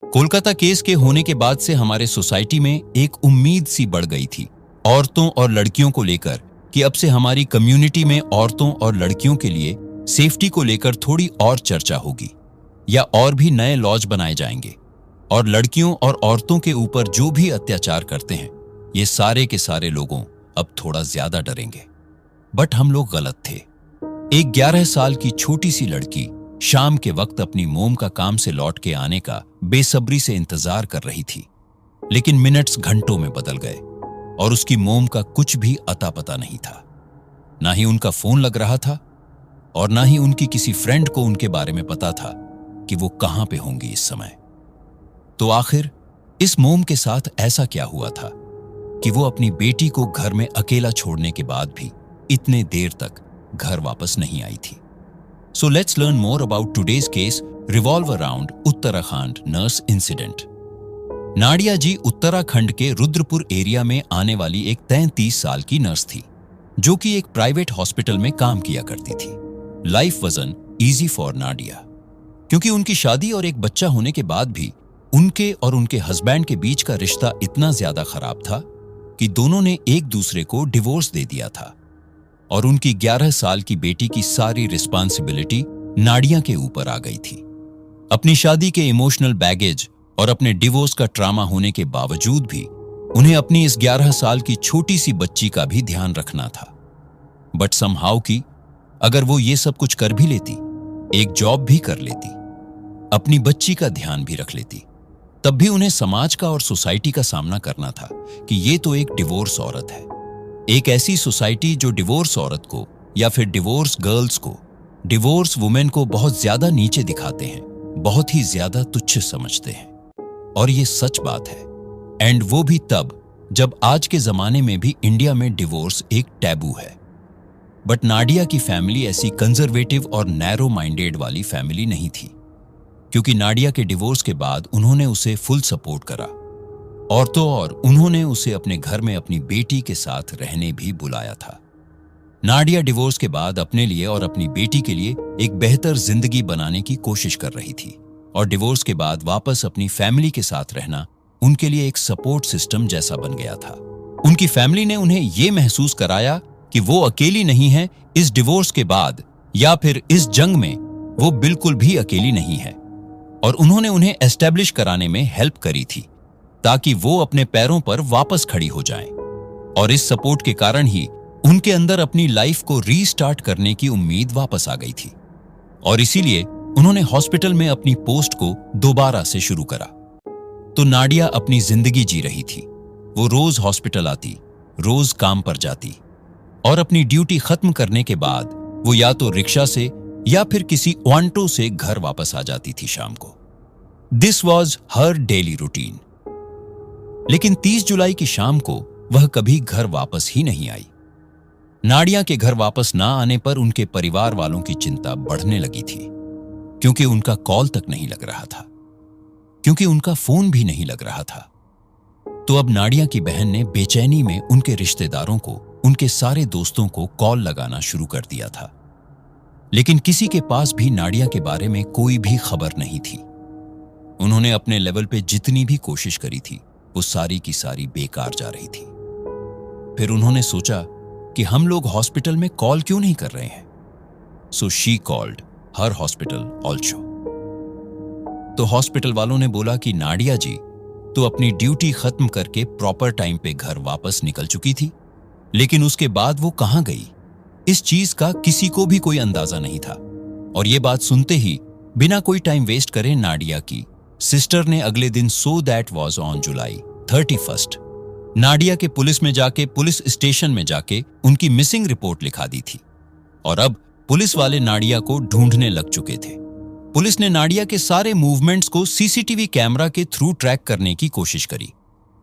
Kolkata case के होने के बाद से हमारे सोसाइटी में एक उम्मीद सी बढ़ गई थी औरतों और लड़कियों को लेकर कि अब से हमारी कम्युनिटी में औरतों और लड़कियों के लिए सेफ्टी को लेकर थोड़ी और चर्चा होगी या और भी नए लॉज बनाए जाएंगे और लड़कियों और औरतों के ऊपर जो भी अत्याचार करते हैं ये सारे के सारे लोगों अब थोड़ा ज्यादा डरेंगे। बट हम लोग गलत थे। एक 11 साल की छोटी सी लड़की शाम के वक्त अपनी मोम का काम से लौट के आने का बेसब्री से इंतजार कर रही थी, लेकिन मिनट्स घंटों में बदल गए और उसकी मोम का कुछ भी अता पता नहीं था। ना ही उनका फोन लग रहा था और ना ही उनकी किसी फ्रेंड को उनके बारे में पता था कि वो कहां पे होंगी इस समय। तो आखिर इस मोम के साथ ऐसा क्या हुआ था कि वो अपनी बेटी को घर में अकेला छोड़ने के बाद भी इतने देर तक घर वापस नहीं आई थी। So let's learn more about today's case revolve around Uttarakhand nurse incident. Nadia ji Uttarakhand के रुद्रपुर एरिया में आने वाली एक 33 साल की नर्स थी जो कि एक प्राइवेट हॉस्पिटल में काम किया करती थी। लाइफ वजन इजी फॉर नाडिया क्योंकि उनकी शादी और एक बच्चा होने के बाद भी उनके और उनके हस्बैंड के बीच का रिश्ता इतना ज्यादा खराब था कि दोनों ने एक दूसरे को डिवोर्स दे दिया था और उनकी 11 साल की बेटी की सारी रिस्पांसिबिलिटी नाडिया के ऊपर आ गई थी। अपनी शादी के इमोशनल बैगेज और अपने डिवोर्स का ट्रामा होने के बावजूद भी उन्हें अपनी इस 11 साल की छोटी सी बच्ची का भी ध्यान रखना था। बट समहाउ कि अगर वो ये सब कुछ कर भी लेती, एक जॉब भी कर लेती, अपनी बच्ची का ध्यान भी रख लेती, तब भी उन्हें समाज का और सोसाइटी का सामना करना था कि ये तो एक डिवोर्स औरत है। एक ऐसी सोसाइटी जो डिवोर्स औरत को या फिर डिवोर्स गर्ल्स को, डिवोर्स वुमेन को बहुत ज्यादा नीचे दिखाते हैं, बहुत ही ज्यादा तुच्छ समझते हैं। और ये सच बात है। एंड वो भी तब जब आज के जमाने में भी इंडिया में डिवोर्स एक टैबू है। बट नाडिया की फैमिली ऐसी कंजर्वेटिव और नैरो माइंडेड वाली फैमिली नहीं थी, क्योंकि नाडिया के डिवोर्स के बाद उन्होंने उसे फुल सपोर्ट करा और तो और उन्होंने उसे अपने घर में अपनी बेटी के साथ रहने भी बुलाया था। नाडिया डिवोर्स के बाद अपने लिए और अपनी बेटी के लिए एक बेहतर जिंदगी बनाने की कोशिश कर रही थी और डिवोर्स के बाद वापस अपनी फैमिली के साथ रहना उनके लिए एक सपोर्ट सिस्टम जैसा बन गया था। उनकी फैमिली ने उन्हें यह महसूस कराया कि वो अकेली नहीं है इस डिवोर्स के बाद, या फिर इस जंग में वो बिल्कुल भी अकेली नहीं है। और उन्होंने उन्हें एस्टेब्लिश कराने में हेल्प करी थी ताकि वो अपने पैरों पर वापस खड़ी हो जाएं। और इस सपोर्ट के कारण ही उनके अंदर अपनी लाइफ को रीस्टार्ट करने की उम्मीद वापस आ गई थी और इसीलिए उन्होंने हॉस्पिटल में अपनी पोस्ट को दोबारा से शुरू करा। तो नाडिया अपनी जिंदगी जी रही थी। वो रोज हॉस्पिटल आती, रोज काम पर जाती और अपनी ड्यूटी खत्म करने के बाद वो या तो रिक्शा से या फिर किसी ऑटो से घर वापस आ जाती थी शाम को। This was her daily routine. लेकिन 30 जुलाई की शाम को वह कभी घर वापस ही नहीं आई। नाडिया के घर वापस ना आने पर उनके परिवार वालों की चिंता बढ़ने लगी थी, क्योंकि उनका कॉल तक नहीं लग रहा था, क्योंकि उनका फोन भी नहीं लग रहा था। तो अब नाडिया की बहन ने बेचैनी में उनके रिश्तेदारों को, उनके सारे दोस्तों को कॉल लगाना शुरू कर दिया था, लेकिन किसी के पास भी नाडिया के बारे में कोई भी खबर नहीं थी। उन्होंने अपने लेवल पे जितनी भी कोशिश करी थी वो सारी की सारी बेकार जा रही थी। फिर उन्होंने सोचा कि हम लोग हॉस्पिटल में कॉल क्यों नहीं कर रहे हैं। So she called her hospital also. तो हॉस्पिटल वालों ने बोला कि नाडिया जी तो अपनी ड्यूटी खत्म करके प्रॉपर टाइम पे घर वापस निकल चुकी थी, लेकिन उसके बाद वो कहां गई, इस चीज का किसी को भी कोई अंदाजा नहीं था। और ये बात सुनते ही बिना कोई टाइम वेस्ट करे नाडिया की सिस्टर ने अगले दिन, so that was on July 31, Nadia के पुलिस स्टेशन में जाके उनकी मिसिंग रिपोर्ट लिखा दी थी। और अब पुलिस वाले नाडिया को ढूंढने लग चुके थे। पुलिस ने नाडिया के सारे मूवमेंट्स को सीसीटीवी कैमरा के थ्रू ट्रैक करने की कोशिश करी।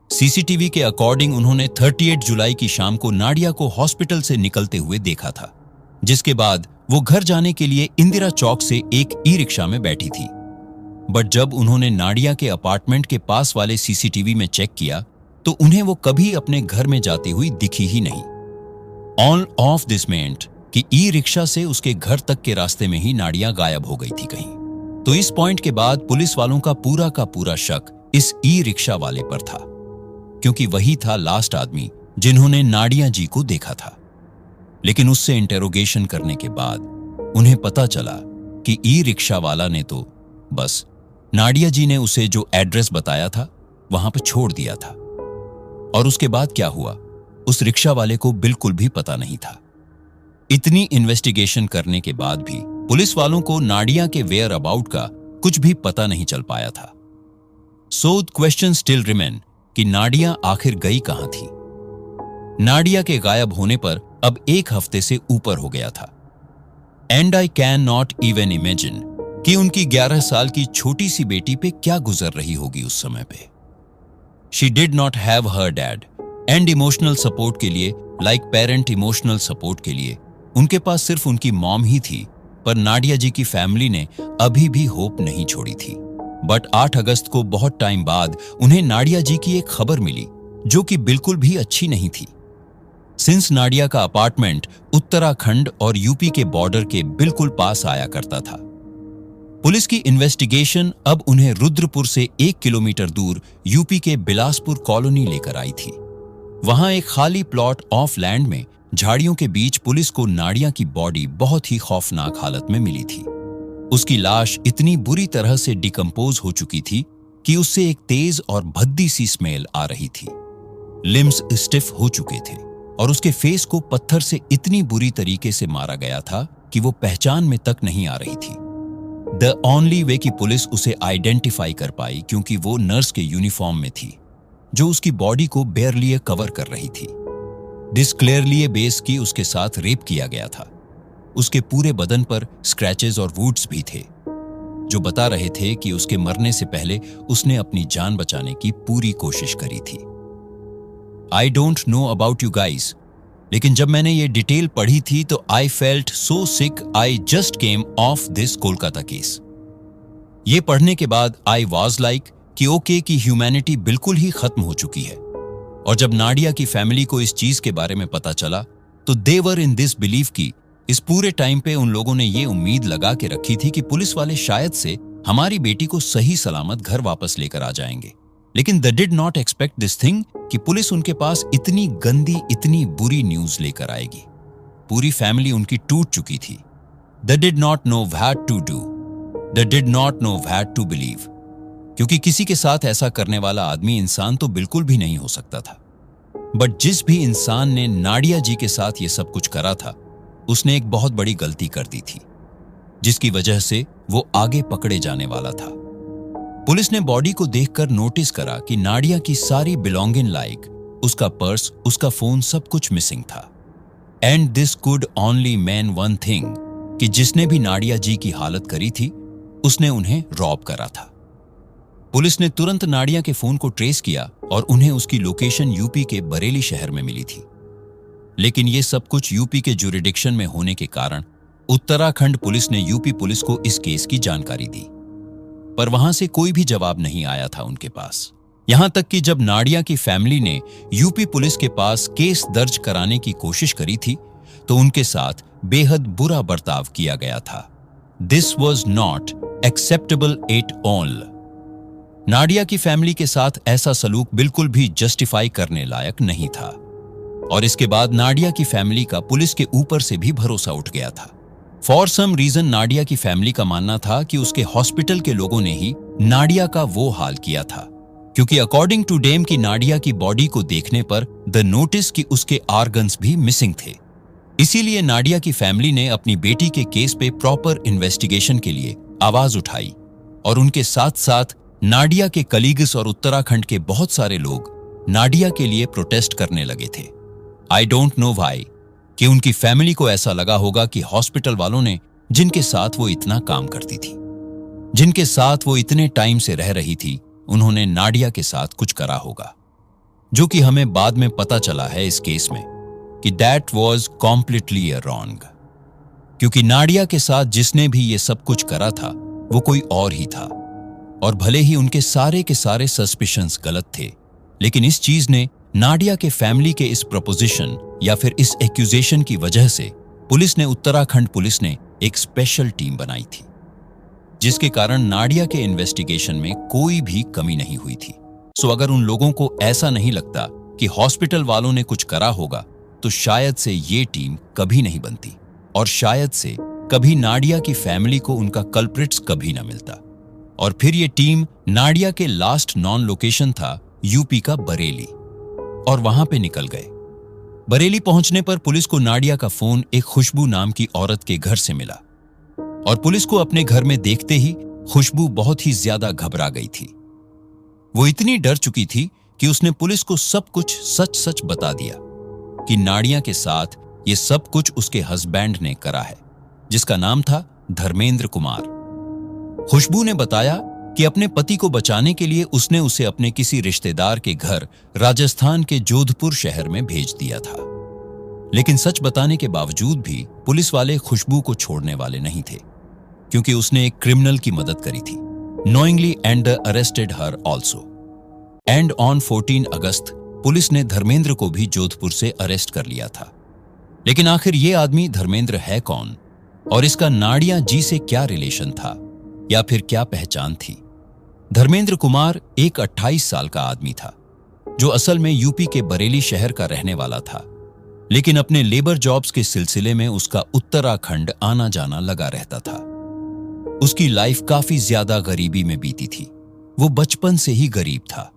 सीसीटीवी के अकॉर्डिंग उन्होंने 38 जुलाई की शाम को नाडिया को हॉस्पिटल से निकलते हुए देखा था, जिसके बाद वो घर जाने के लिए इंदिरा चौक से एक ई रिक्शा में बैठी थी। बट जब उन्होंने नाडिया के अपार्टमेंट के पास वाले सीसीटीवी में चेक किया तो उन्हें वो कभी अपने घर में जाती हुई दिखी ही नहीं। ऑल ऑफ दिस मेंट कि ई रिक्शा से उसके घर तक के रास्ते में ही नाडिया गायब हो गई थी कहीं। तो इस पॉइंट के बाद पुलिस वालों का पूरा शक इस ई रिक्शा वाले पर था, क्योंकि वही था लास्ट आदमी जिन्होंने नाडिया जी को देखा था। लेकिन उससे इंटेरोगेशन करने के बाद उन्हें पता चला कि ई रिक्शा वाला ने तो बस नाडिया जी ने उसे जो एड्रेस बताया था वहां पर छोड़ दिया था, और उसके बाद क्या हुआ उस रिक्शा वाले को बिल्कुल भी पता नहीं था। इतनी इन्वेस्टिगेशन करने के बाद भी पुलिस वालों को नाडिया के वेयर अबाउट का कुछ भी पता नहीं चल पाया था। So the question still remain कि नाडिया आखिर गई कहां थी। नाडिया के गायब होने पर अब 1 हफ्ते से ऊपर हो गया था, and I can not even imagine कि उनकी 11 साल की छोटी सी बेटी पे क्या गुजर रही होगी उस समय पे। She did not have her dad, and emotional support के लिए, लाइक पेरेंट इमोशनल सपोर्ट के लिए उनके पास सिर्फ उनकी मॉम ही थी। पर नाडिया जी की फैमिली ने अभी भी होप नहीं छोड़ी थी। बट 8 अगस्त को बहुत टाइम बाद उन्हें नाडिया जी की एक खबर मिली जो कि बिल्कुल भी अच्छी नहीं थी। सिंस नाडिया का अपार्टमेंट उत्तराखंड और यूपी के बॉर्डर के बिल्कुल पास आया करता था, पुलिस की इन्वेस्टिगेशन अब उन्हें रुद्रपुर से 1 किलोमीटर दूर यूपी के बिलासपुर कॉलोनी लेकर आई थी। वहां एक खाली प्लॉट ऑफ लैंड में झाड़ियों के बीच पुलिस को नाडिया की बॉडी बहुत ही खौफनाक हालत में मिली थी। उसकी लाश इतनी बुरी तरह से डिकम्पोज हो चुकी थी कि उससे एक तेज और भद्दी सी स्मेल आ रही थी। लिम्स स्टिफ हो चुके थे और उसके फेस को पत्थर से इतनी बुरी तरीके से मारा गया था कि वो पहचान में तक नहीं आ रही थी। द ओनली वे कि पुलिस उसे आइडेंटिफाई कर पाई क्योंकि वो नर्स के यूनिफॉर्म में थी जो उसकी बॉडी को बेयरली कवर कर रही थी। दिस क्लियरली बेस की उसके साथ रेप किया गया था। उसके पूरे बदन पर स्क्रैचेस और वुड्स भी थे जो बता रहे थे कि उसके मरने से पहले उसने अपनी जान बचाने की पूरी कोशिश करी थी। I don't know about you guys, लेकिन जब मैंने ये डिटेल पढ़ी थी तो I felt so sick I just came of this Kolkata case. ये पढ़ने के बाद आई वॉज लाइक कि ओके कि ह्यूमैनिटी बिल्कुल ही खत्म हो चुकी है। और जब नाडिया की फैमिली को इस चीज के बारे में पता चला तो दे वर इन दिस बिलीफ की इस पूरे टाइम पे उन लोगों ने ये उम्मीद लगा के रखी थी कि पुलिस वाले शायद से हमारी बेटी को सही सलामत घर वापस लेकर आ जाएंगे। लेकिन दे did not expect this thing कि पुलिस उनके पास इतनी गंदी, इतनी बुरी न्यूज लेकर आएगी। पूरी फैमिली उनकी टूट चुकी थी। They did not know what to do, they did not know what to believe, क्योंकि किसी के साथ ऐसा करने वाला आदमी इंसान तो बिल्कुल भी नहीं हो सकता था। बट जिस भी इंसान ने नाडिया जी के साथ ये सब कुछ करा था उसने एक बहुत बड़ी गलती कर दी थी जिसकी वजह से वो आगे पकड़े जाने वाला था। पुलिस ने बॉडी को देखकर नोटिस करा कि नाडिया की सारी बिलोंगिंग लाइक उसका पर्स, उसका फोन, सब कुछ मिसिंग था। And this could only main one thing कि जिसने भी नाडिया जी की हालत करी थी उसने उन्हें रॉब करा था। पुलिस ने तुरंत नाडिया के फोन को ट्रेस किया और उन्हें उसकी लोकेशन यूपी के बरेली शहर में मिली थी। लेकिन यह सब कुछ यूपी के जुरिडिक्शन में होने के कारण उत्तराखंड पुलिस ने यूपी पुलिस को इस केस की जानकारी दी, पर वहां से कोई भी जवाब नहीं आया था उनके पास। यहां तक कि जब नाडिया की फैमिली ने यूपी पुलिस के पास केस दर्ज कराने की कोशिश करी थी तो उनके साथ बेहद बुरा बर्ताव किया गया था। This was not acceptable at all. Nadia की फैमिली के साथ ऐसा सलूक बिल्कुल भी जस्टिफाई करने लायक नहीं था। और इसके बाद नाडिया की फैमिली का पुलिस के ऊपर से भी भरोसा उठ गया था। फॉर सम रीजन नाडिया की फैमिली का मानना था कि उसके हॉस्पिटल के लोगों ने ही नाडिया का वो हाल किया था, क्योंकि अकॉर्डिंग टू डेम की नाडिया की बॉडी को देखने पर द नोटिस कि उसके ऑर्गन्स भी मिसिंग थे। इसीलिए नाडिया की फैमिली ने अपनी बेटी के केस पे प्रॉपर इन्वेस्टिगेशन के लिए आवाज उठाई और उनके साथ साथ नाडिया के कलीग्स और उत्तराखंड के बहुत सारे लोग नाडिया के लिए प्रोटेस्ट करने लगे थे। आई डोंट नो व्हाई कि उनकी फैमिली को ऐसा लगा होगा कि हॉस्पिटल वालों ने जिनके साथ वो इतना काम करती थी, जिनके साथ वो इतने टाइम से रह रही थी, उन्होंने नाडिया के साथ कुछ करा होगा, जो कि हमें बाद में पता चला है इस केस में कि दैट वॉज कॉम्प्लीटली रॉन्ग। क्योंकि नाडिया के साथ जिसने भी ये सब कुछ करा था वो कोई और ही था। और भले ही उनके सारे के सारे सस्पिशंस गलत थे, लेकिन इस चीज ने नाडिया के फैमिली के इस प्रपोजिशन या फिर इस एक्यूजेशन की वजह से उत्तराखंड पुलिस ने एक स्पेशल टीम बनाई थी। जिसके कारण नाडिया के इन्वेस्टिगेशन में कोई भी कमी नहीं हुई थी। सो अगर उन लोगों को ऐसा नहीं लगता कि हॉस्पिटल वालों ने कुछ करा होगा, तो शायद से ये टीम कभी नहीं बनती और शायद से कभी नाडिया की फैमिली को उनका कल्प्रिट्स कभी ना मिलता। और फिर ये टीम नाडिया के लास्ट नॉन लोकेशन था यूपी का बरेली, और वहां पे निकल गए। बरेली पहुंचने पर पुलिस को नाडिया का फोन एक खुशबू नाम की औरत के घर से मिला, और पुलिस को अपने घर में देखते ही खुशबू बहुत ही ज्यादा घबरा गई थी। वो इतनी डर चुकी थी कि उसने पुलिस को सब कुछ सच सच बता दिया कि नाडिया के साथ ये सब कुछ उसके हस्बैंड ने करा है, जिसका नाम था धर्मेंद्र कुमार। खुशबू ने बताया कि अपने पति को बचाने के लिए उसने उसे अपने किसी रिश्तेदार के घर राजस्थान के जोधपुर शहर में भेज दिया था। लेकिन सच बताने के बावजूद भी पुलिस वाले खुशबू को छोड़ने वाले नहीं थे, क्योंकि उसने एक क्रिमिनल की मदद करी थी, knowingly and arrested her also. And on 14 August police ने धर्मेंद्र को भी जोधपुर से अरेस्ट कर लिया था। लेकिन आखिर ये आदमी धर्मेंद्र है कौन, और इसका नाडिया जी से क्या रिलेशन था, या फिर क्या पहचान थी? धर्मेंद्र कुमार एक 28 साल का आदमी था, जो असल में यूपी के बरेली शहर का रहने वाला था, लेकिन अपने लेबर जॉब्स के सिलसिले में उसका उत्तराखंड आना जाना लगा रहता था। उसकी लाइफ काफी ज्यादा गरीबी में बीती थी। वो बचपन से ही गरीब था,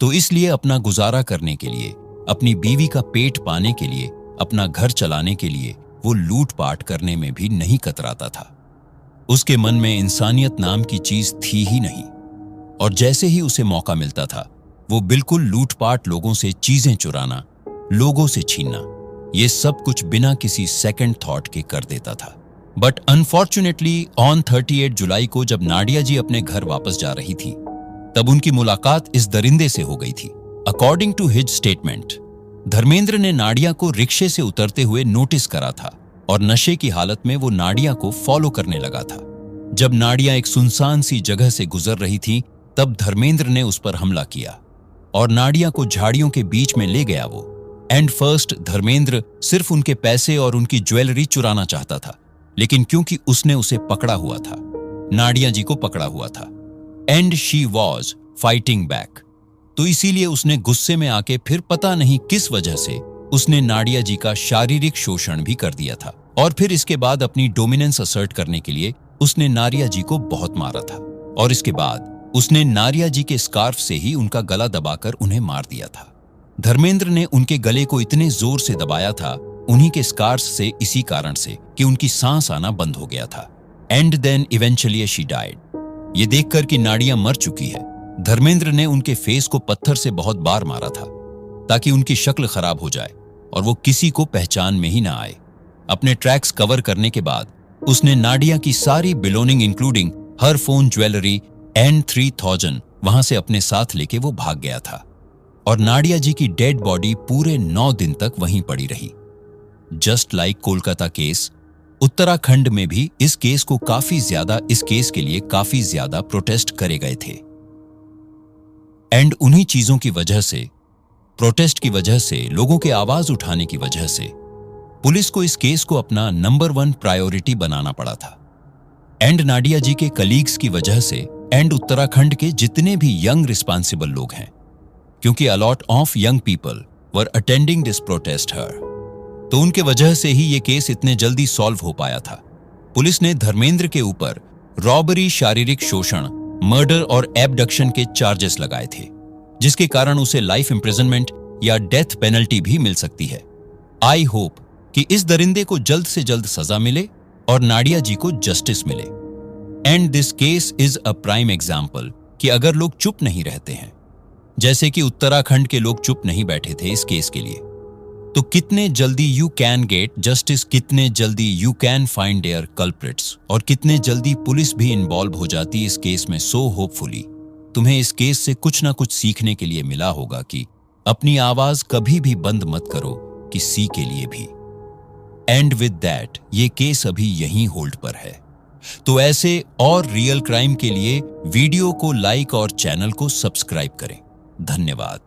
तो इसलिए अपना गुजारा करने के लिए, अपनी बीवी का पेट पाने के लिए, अपना घर चलाने के लिए वो लूटपाट करने में भी नहीं कतराता था। उसके मन में इंसानियत नाम की चीज थी ही नहीं, और जैसे ही उसे मौका मिलता था वो बिल्कुल लूटपाट, लोगों से चीजें चुराना, लोगों से छीनना, ये सब कुछ बिना किसी सेकंड थॉट के कर देता था। बट अनफॉर्चुनेटली ऑन 38 जुलाई को जब नाडिया जी अपने घर वापस जा रही थी, तब उनकी मुलाकात इस दरिंदे से हो गई थी। According to his statement, Dharmendra ने नाडिया को रिक्शे से उतरते हुए नोटिस करा था, और नशे की हालत में वो नाडिया को फॉलो करने लगा था। जब नाडिया एक सुनसान सी जगह से गुजर रही थी, तब धर्मेंद्र ने उस पर हमला किया और नाडिया को झाड़ियों के बीच में ले गया वो। एंड फर्स्ट धर्मेंद्र सिर्फ उनके पैसे और उनकी ज्वेलरी चुराना चाहता था, लेकिन क्योंकि उसने उसे पकड़ा हुआ था, नाडिया जी को पकड़ा हुआ था, and she was fighting back, तो इसीलिए उसने गुस्से में आके फिर पता नहीं किस वजह से उसने नाडिया जी का शारीरिक शोषण भी कर दिया था। और फिर इसके बाद अपनी डोमिनेंस असर्ट करने के लिए उसने नाडिया जी को बहुत मारा था, और इसके बाद उसने नाडिया जी के स्कार्फ से ही उनका गला दबाकर उन्हें मार दिया था। धर्मेंद्र ने उनके गले को इतने जोर से दबाया था उन्हीं के स्कार्स से, इसी कारण से कि उनकी सांस आना बंद हो गया था। And then eventually she died. ये देखकर कि नाडिया मर चुकी है, धर्मेंद्र ने उनके फेस को पत्थर से बहुत बार मारा था, ताकि उनकी शक्ल खराब हो जाए और वो किसी को पहचान में ही ना आए। अपने ट्रैक्स कवर करने के बाद उसने नाडिया की सारी belonging including her phone, jewellery and 3000 वहां से अपने साथ लेके वो भाग गया था, और नाडिया जी की डेड बॉडी पूरे 9 दिन तक वहीं पड़ी रही। Just like Kolkata case, Uttarakhand में भी इस केस के लिए काफी ज्यादा प्रोटेस्ट करे गए थे। एंड उन्हीं चीजों की वजह से, प्रोटेस्ट की वजह से, लोगों के आवाज उठाने की वजह से पुलिस को इस केस को अपना नंबर 1 प्रायोरिटी बनाना पड़ा था। एंड नाडिया जी के कलीग्स की वजह से, एंड उत्तराखंड के जितने भी यंग रिस्पॉन्सिबल लोग हैं, क्योंकि a lot of young people were attending this protest here, तो उनके वजह से ही ये केस इतने जल्दी सॉल्व हो पाया था। पुलिस ने धर्मेंद्र के ऊपर रॉबरी, शारीरिक शोषण, मर्डर और एब्डक्शन के चार्जेस लगाए थे, जिसके कारण उसे लाइफ इंप्रिजनमेंट या डेथ पेनल्टी भी मिल सकती है। आई होप कि इस दरिंदे को जल्द से जल्द सजा मिले और नाडिया जी को जस्टिस मिले। And this case is a prime example कि अगर लोग चुप नहीं रहते हैं, जैसे कि उत्तराखंड के लोग चुप नहीं बैठे थे इस केस के लिए, तो कितने जल्दी यू कैन गेट जस्टिस, कितने जल्दी you can find their culprits, और कितने जल्दी पुलिस भी इन्वॉल्व हो जाती इस केस में। सो होपफुली तुम्हें इस केस से कुछ ना कुछ सीखने के लिए मिला होगा कि अपनी आवाज कभी भी बंद मत करो, किसी के लिए भी। एंड विद दैट ये केस अभी यहीं होल्ड पर है। तो ऐसे और रियल क्राइम के लिए वीडियो को लाइक और चैनल को सब्सक्राइब करें। धन्यवाद।